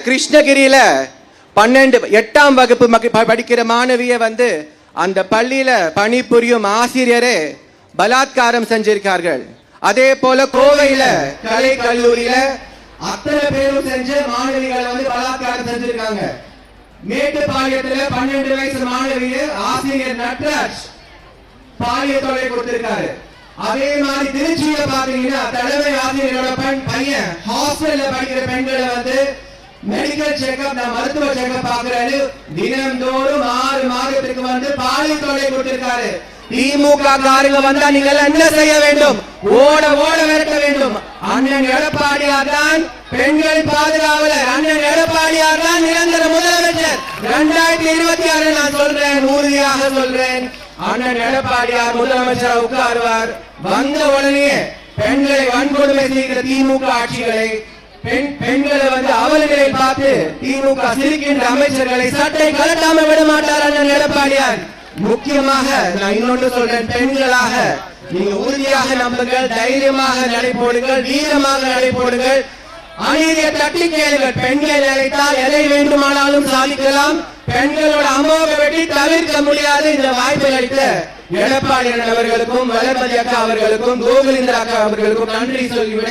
கிருஷ்ணகிரியில 8ஆம் வகுப்பு படிக்கிற மாணவிய அந்த பள்ளியில பணிபுரியும் ஆசிரியரே பலாத்காரம் செஞ்சிருக்கார்கள். அதே போல கோவையில கலை கல்லூரியில அத்தனை பேரும் செஞ்ச மாணவிகளை பலாத்காரம் செஞ்சிருக்காங்க. மேட்டுப்பாளையத்துல 12 வயசு மாணவிய ஆசிரியர் நட்ராஜ் பாலிய தொலை கொடுத்திருக்காரு. அதே மாதிரி திருச்சியில பாத்தீங்கன்னா தலைமை ஆசிரியரோட பையன் ஹாஸ்டல்ல படிக்கிற பெண்களை மெடிக்கல் செக்அப் மருத்துவ செக்அப் பாக்குறாரு. தினந்தோறும் 6 மாதத்துக்கு பாலிய தொலை கொடுத்திருக்காரு. திமுக காரங்க வந்தா நீங்கள் என்ன செய்ய வேண்டும்? ஓட ஓட விரட்ட வேண்டும். அண்ணன் எடப்பாடியார் தான் பெண்கள் பாதுகாவலர். அண்ணன் எடப்பாடியார் தான் நிரந்தர முதலமைச்சர். 2026 நான் சொல்றேன், உறுதியாக சொல்றேன், அண்ணன் எடப்பாடியார் முதலமைச்சர் உட்காருவார். வந்த உடனே பெண்களை வன்கொடுமை செய்கிற திமுக ஆட்சிகளை பெண்களை அவர்களை பார்த்து திமுக சிரிக்கின்ற அமைச்சர்களை சட்டை கலட்டாம விட மாட்டார் அண்ணன் எடப்பாடியார். முக்கியமாக நான் இன்னொன்று சொல்றேன், பெண்களாக நீங்க உறுதியாக நம்புங்கள், தைரியமாக நடைபோடுங்கள், வீரமாக நடைபோடுங்கள், அநீதியை தட்டி கேளுங்கள். பெண்கள் நினைத்தால் எதை வேண்டுமானாலும் சாதிக்கலாம். பெண்களோட அமோக வெற்றி தவிர்க்க முடியாது. இந்த வாய்ப்பை அளித்த எடப்பாடி அவர்களுக்கும் வளர்மதி அக்கா அவர்களுக்கும் கோகுலிந்திரா அக்கா அவர்களுக்கும் நன்றி சொல்லிவிட